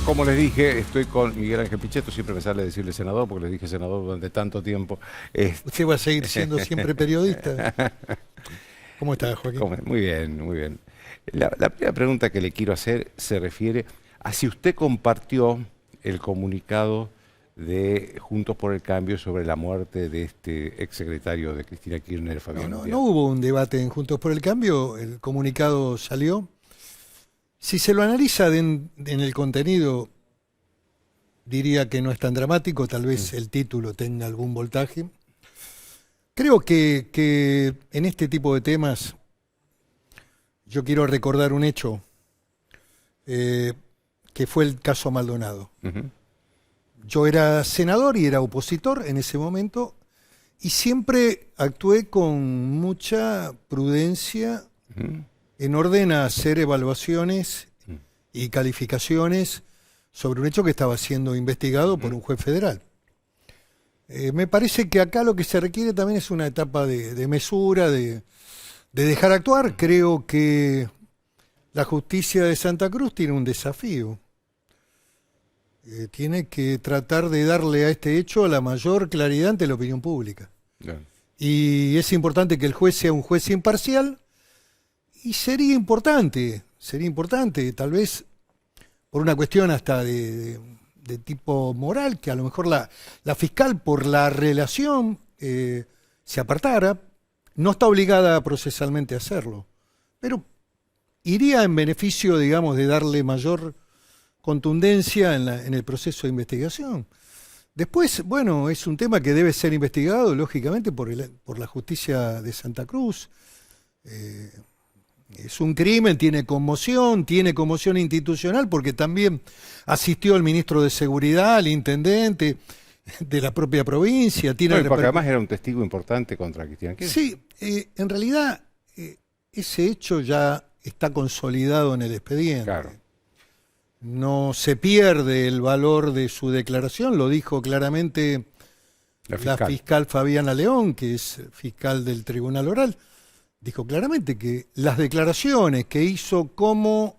como les dije, estoy con Miguel Ángel Pichetto, siempre me sale decirle senador, porque les dije senador durante tanto tiempo. ¿Usted va a seguir siendo siempre periodista? ¿Cómo está, Joaquín? Muy bien, muy bien. La primera pregunta que le quiero hacer se refiere a si usted compartió el comunicado de Juntos por el Cambio sobre la muerte de este exsecretario de Cristina Kirchner, Fabián Uriarte. No hubo un debate en Juntos por el Cambio, el comunicado salió. Si se lo analiza en el contenido, diría que no es tan dramático, tal vez el título tenga algún voltaje. Creo que en este tipo de temas, yo quiero recordar un hecho, que fue el caso Maldonado. Yo era senador y era opositor en ese momento, y siempre actué con mucha prudencia en orden a hacer evaluaciones y calificaciones sobre un hecho que estaba siendo investigado por un juez federal. Me parece que acá lo que se requiere también es una etapa de mesura, de dejar actuar. Creo que la justicia de Santa Cruz tiene un desafío. Tiene que tratar de darle a este hecho la mayor claridad ante la opinión pública. Claro. Y es importante que el juez sea un juez imparcial, y sería importante, tal vez por una cuestión hasta de tipo moral, que a lo mejor la fiscal por la relación se apartara. No está obligada procesalmente a hacerlo, pero iría en beneficio, digamos, de darle mayor contundencia en el proceso de investigación. Después, bueno, es un tema que debe ser investigado, lógicamente, por la justicia de Santa Cruz. Es un crimen, tiene conmoción institucional, porque también asistió el ministro de Seguridad, el intendente de la propia provincia. Porque además era un testigo importante contra Cristina Kirchner. Sí, en realidad ese hecho ya está consolidado en el expediente. Claro. No se pierde el valor de su declaración, lo dijo claramente la fiscal Fabiana León, que es fiscal del Tribunal Oral. Dijo claramente que las declaraciones que hizo como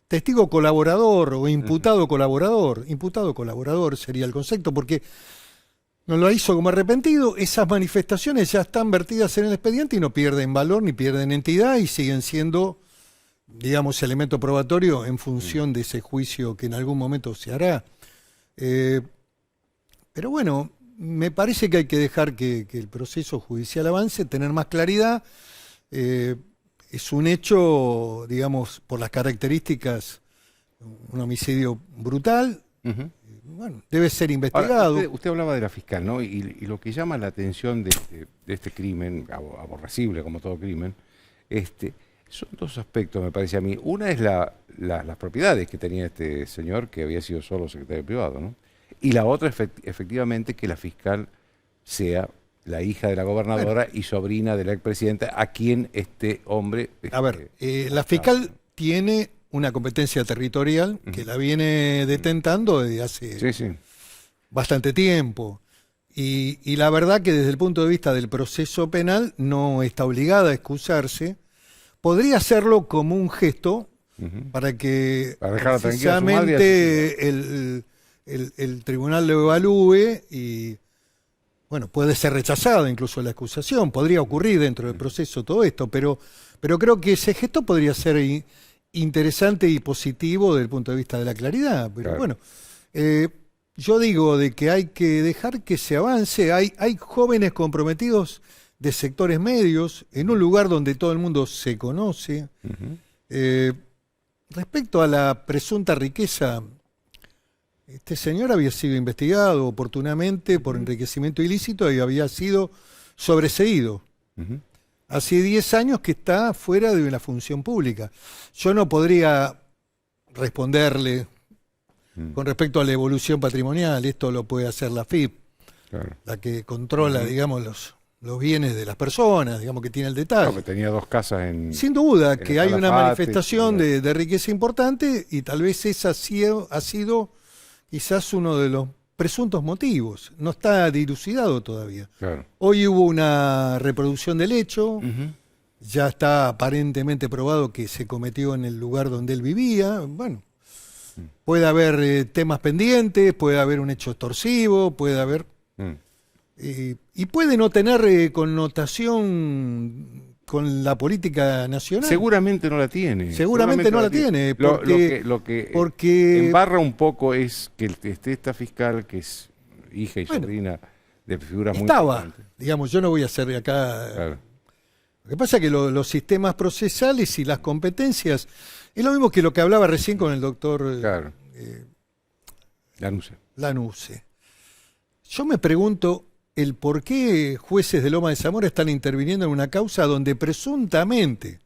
testigo colaborador o imputado colaborador sería el concepto, porque no lo hizo como arrepentido, esas manifestaciones ya están vertidas en el expediente y no pierden valor ni pierden entidad y siguen siendo, digamos, elemento probatorio en función de ese juicio que en algún momento se hará. Pero bueno, me parece que hay que dejar que el proceso judicial avance, tener más claridad. Es un hecho, digamos, por las características, un homicidio brutal. Bueno, debe ser investigado. Ahora, usted hablaba de la fiscal, ¿no? Y lo que llama la atención de este crimen, aborrecible como todo crimen, son dos aspectos, me parece a mí. Una es las propiedades que tenía este señor, que había sido solo secretario privado, ¿no? Y la otra, efectivamente, que la fiscal sea la hija de la gobernadora y sobrina de la expresidenta, a quien este hombre... A ver, la fiscal tiene una competencia territorial que la viene detentando desde hace bastante tiempo. Y la verdad que desde el punto de vista del proceso penal no está obligada a excusarse. Podría hacerlo como un gesto para que precisamente el tribunal lo evalúe y, bueno, puede ser rechazada incluso la acusación. Podría ocurrir dentro del proceso todo esto, pero creo que ese gesto podría ser interesante y positivo desde el punto de vista de la claridad. Pero bueno, yo digo de que hay que dejar que se avance. Hay jóvenes comprometidos de sectores medios, en un lugar donde todo el mundo se conoce. Respecto a la presunta riqueza, este señor había sido investigado oportunamente por enriquecimiento ilícito y había sido sobreseído. Hace 10 años que está fuera de la función pública. Yo no podría responderle con respecto a la evolución patrimonial. Esto lo puede hacer la FIP, la que controla, digamos, los bienes de las personas, digamos, que tiene el detalle. Que tenía 2 casas en... Sin duda que hay una manifestación de riqueza importante, y tal vez esa ha sido quizás uno de los presuntos motivos. No está dilucidado todavía. Claro. Hoy hubo una reproducción del hecho, ya está aparentemente probado que se cometió en el lugar donde él vivía. Bueno, Puede haber temas pendientes, puede haber un hecho extorsivo, puede haber... y puede no tener connotación con la política nacional. Seguramente no la tiene. Seguramente no la tiene. Porque embarra un poco es que esté esta fiscal, que es hija y sobrina de figuras muy importantes. Digamos, yo no voy a hacer de acá... Claro. Lo que pasa es que los sistemas procesales y las competencias es lo mismo que lo que hablaba recién con el doctor claro. Lanuse. Yo me pregunto el por qué jueces de Loma de Zamora están interviniendo en una causa donde presuntamente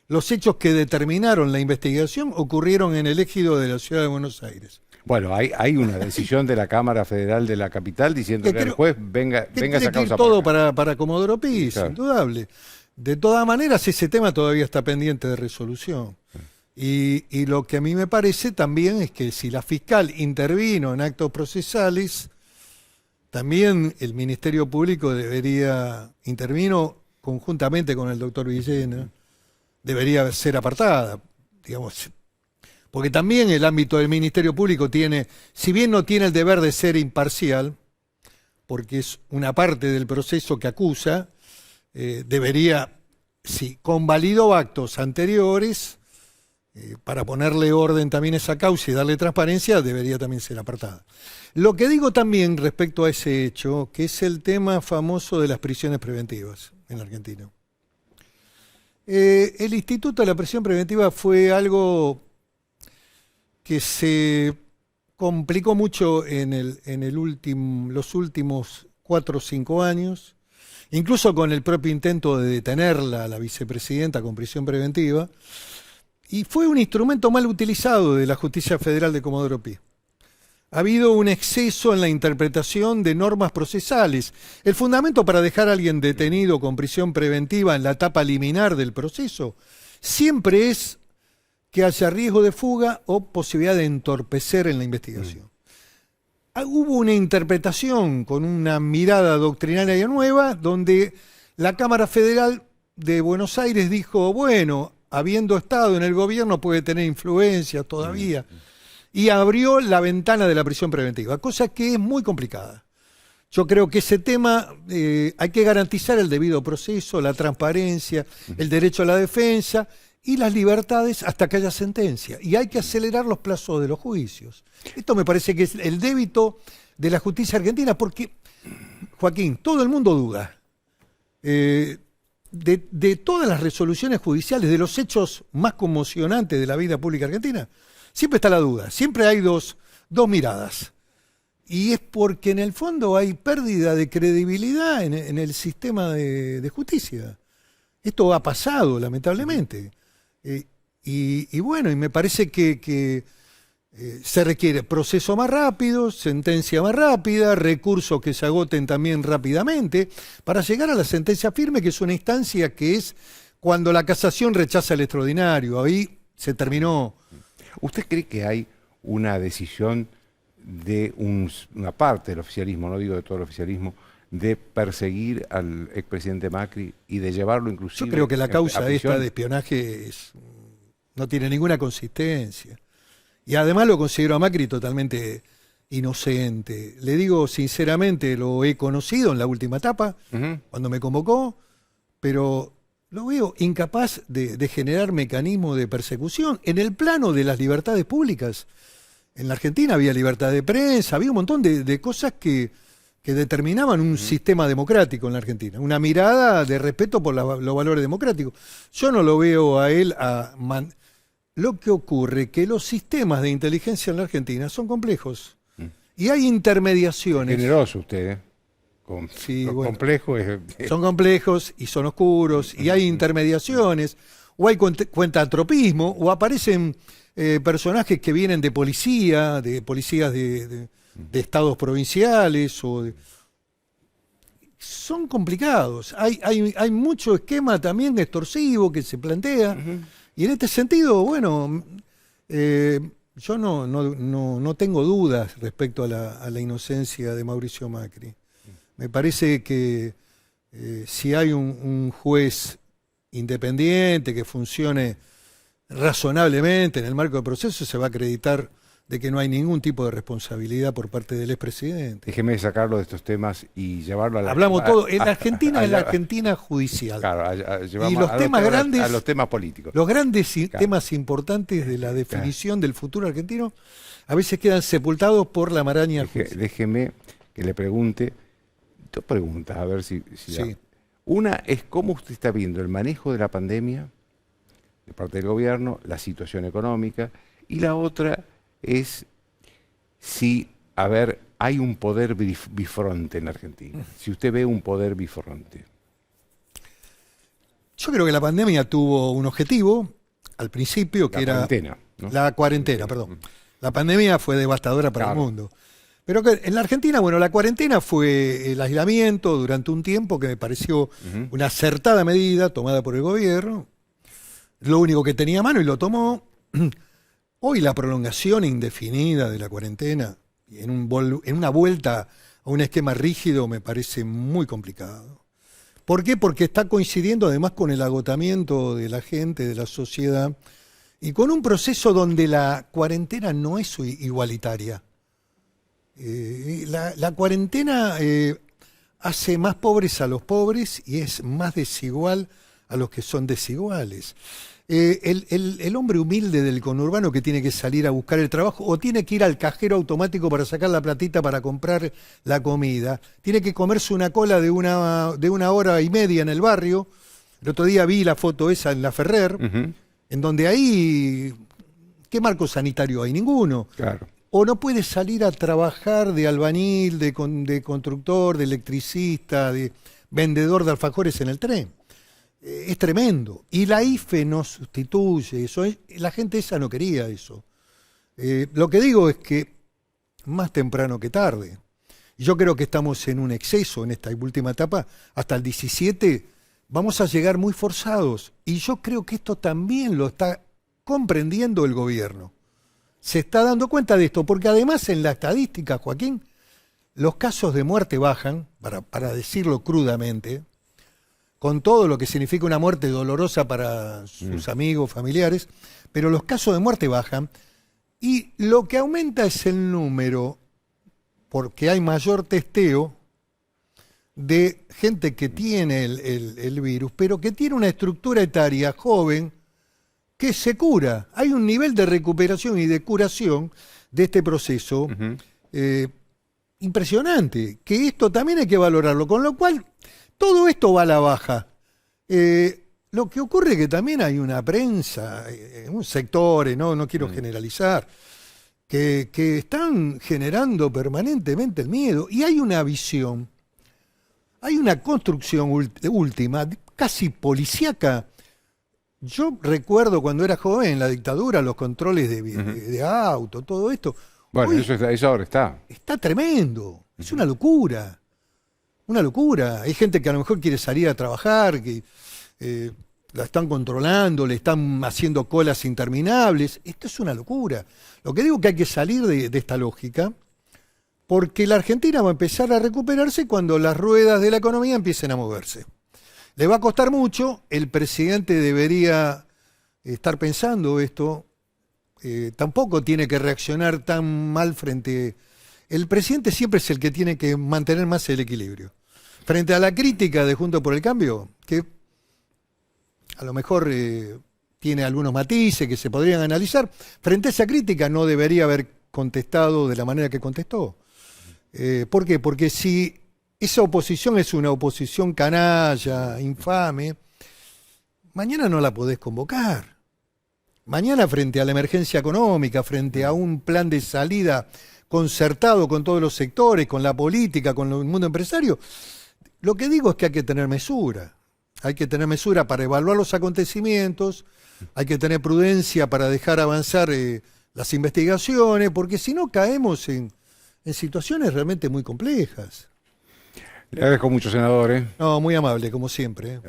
los hechos que determinaron la investigación ocurrieron en el ejido de la ciudad de Buenos Aires. Bueno, hay una decisión de la Cámara Federal de la capital diciendo que el juez venga esa causa. Todo para Comodoro Pi, claro. Indudable. De todas maneras, ese tema todavía está pendiente de resolución. Y lo que a mí me parece también es que si la fiscal intervino en actos procesales, también el Ministerio Público intervino conjuntamente con el doctor Villena, debería ser apartada, digamos. Porque también el ámbito del Ministerio Público tiene, si bien no tiene el deber de ser imparcial, porque es una parte del proceso que acusa, debería, si convalidó actos anteriores, para ponerle orden también a esa causa y darle transparencia, debería también ser apartada. Lo que digo también respecto a ese hecho, que es el tema famoso de las prisiones preventivas en Argentina. El Instituto de la Prisión Preventiva fue algo que se complicó mucho en los últimos 4 o 5 años, incluso con el propio intento de detenerla a la vicepresidenta con prisión preventiva, y fue un instrumento mal utilizado de la Justicia Federal de Comodoro Pi. Ha habido un exceso en la interpretación de normas procesales. El fundamento para dejar a alguien detenido con prisión preventiva en la etapa liminar del proceso siempre es que haya riesgo de fuga o posibilidad de entorpecer en la investigación. Hubo una interpretación con una mirada doctrinaria nueva donde la Cámara Federal de Buenos Aires dijo, bueno, habiendo estado en el gobierno puede tener influencia todavía, y abrió la ventana de la prisión preventiva, cosa que es muy complicada. Yo creo que ese tema hay que garantizar el debido proceso, la transparencia, el derecho a la defensa y las libertades hasta que haya sentencia. Y hay que acelerar los plazos de los juicios. Esto me parece que es el débito de la justicia argentina, porque, Joaquín, todo el mundo duda de todas las resoluciones judiciales, de los hechos más conmocionantes de la vida pública argentina. Siempre está la duda, siempre hay dos miradas. Y es porque en el fondo hay pérdida de credibilidad en el sistema de justicia. Esto ha pasado, lamentablemente. Y bueno, y me parece que se requiere proceso más rápido, sentencia más rápida, recursos que se agoten también rápidamente, para llegar a la sentencia firme, que es una instancia que es cuando la casación rechaza el extraordinario. Ahí se terminó. ¿Usted cree que hay una decisión de una parte del oficialismo, no digo de todo el oficialismo, de perseguir al expresidente Macri y de llevarlo inclusive? Yo creo que la causa esta de espionaje no tiene ninguna consistencia. Y además lo considero a Macri totalmente inocente. Le digo sinceramente, lo he conocido en la última etapa, cuando me convocó, pero lo veo incapaz de generar mecanismos de persecución. En el plano de las libertades públicas, en la Argentina había libertad de prensa, había un montón de cosas que determinaban un sistema democrático en la Argentina, una mirada de respeto por los valores democráticos. Yo no lo veo a él Lo que ocurre es que los sistemas de inteligencia en la Argentina son complejos y hay intermediaciones. Generoso usted, Sí, bueno, complejo son complejos y son oscuros y hay intermediaciones o hay cuentatropismo o aparecen personajes que vienen de policías de estados provinciales son complicados. Hay mucho esquema también extorsivo que se plantea. Y en este sentido, bueno, yo no tengo dudas respecto a la inocencia de Mauricio Macri. Me parece que si hay un juez independiente que funcione razonablemente en el marco del proceso, se va a acreditar de que no hay ningún tipo de responsabilidad por parte del expresidente. Déjeme sacarlo de estos temas y llevarlo a la... Hablamos todo. En Argentina es la Argentina judicial. Claro, y los temas grandes, a los temas políticos. Los grandes temas importantes de la definición del futuro argentino a veces quedan sepultados por la maraña. Déjeme que le pregunte, dos preguntas, a ver si sí. Una es cómo usted está viendo el manejo de la pandemia de parte del gobierno, la situación económica, y la otra es si, hay un poder bifronte en la Argentina. Si usted ve un poder bifronte. Yo creo que la pandemia tuvo un objetivo al principio, que era... Cuarentena, ¿no? La cuarentena, perdón. La pandemia fue devastadora para el mundo. Pero que en la Argentina, bueno, la cuarentena fue el aislamiento durante un tiempo que me pareció una acertada medida tomada por el gobierno. Lo único que tenía a mano y lo tomó. Hoy la prolongación indefinida de la cuarentena en una vuelta a un esquema rígido me parece muy complicado. ¿Por qué? Porque está coincidiendo además con el agotamiento de la gente, de la sociedad, y con un proceso donde la cuarentena no es igualitaria. La cuarentena hace más pobres a los pobres y es más desigual a los que son desiguales. El hombre humilde del conurbano que tiene que salir a buscar el trabajo o tiene que ir al cajero automático para sacar la platita para comprar la comida, tiene que comerse una cola de una hora y media en el barrio. El otro día vi la foto esa en la Ferrer, en donde ahí, ¿qué marco sanitario hay? Ninguno. Claro. O no puede salir a trabajar de albañil, de constructor, de electricista, de vendedor de alfajores en el tren. Es tremendo. Y la IFE no sustituye eso. La gente esa no quería eso. Lo que digo es que más temprano que tarde. Yo creo que estamos en un exceso en esta última etapa. Hasta el 17 vamos a llegar muy forzados. Y yo creo que esto también lo está comprendiendo el gobierno. Se está dando cuenta de esto, porque además en la estadística, Joaquín, los casos de muerte bajan, para decirlo crudamente, con todo lo que significa una muerte dolorosa para sus amigos, familiares, pero los casos de muerte bajan, y lo que aumenta es el número, porque hay mayor testeo de gente que tiene el virus, pero que tiene una estructura etaria joven, que se cura. Hay un nivel de recuperación y de curación de este proceso impresionante, que esto también hay que valorarlo, con lo cual todo esto va a la baja. Lo que ocurre es que también hay una prensa, un sector, no quiero generalizar, que están generando permanentemente el miedo, y hay una visión, hay una construcción última, casi policíaca. Yo recuerdo cuando era joven, la dictadura, los controles de auto, todo esto. Bueno, eso ahora está. Está tremendo. Es una locura. Una locura. Hay gente que a lo mejor quiere salir a trabajar, que la están controlando, le están haciendo colas interminables. Esto es una locura. Lo que digo es que hay que salir de esta lógica, porque la Argentina va a empezar a recuperarse cuando las ruedas de la economía empiecen a moverse. Le va a costar mucho, el presidente debería estar pensando esto, tampoco tiene que reaccionar tan mal frente... El presidente siempre es el que tiene que mantener más el equilibrio. Frente a la crítica de Juntos por el Cambio, que a lo mejor tiene algunos matices que se podrían analizar, frente a esa crítica no debería haber contestado de la manera que contestó. ¿Por qué? Porque si esa oposición es una oposición canalla, infame, mañana no la podés convocar. Mañana, frente a la emergencia económica, frente a un plan de salida concertado con todos los sectores, con la política, con el mundo empresario, lo que digo es que hay que tener mesura. Hay que tener mesura para evaluar los acontecimientos, hay que tener prudencia para dejar avanzar las investigaciones, porque si no caemos en situaciones realmente muy complejas. Le agradezco mucho, senador. No, muy amable, como siempre.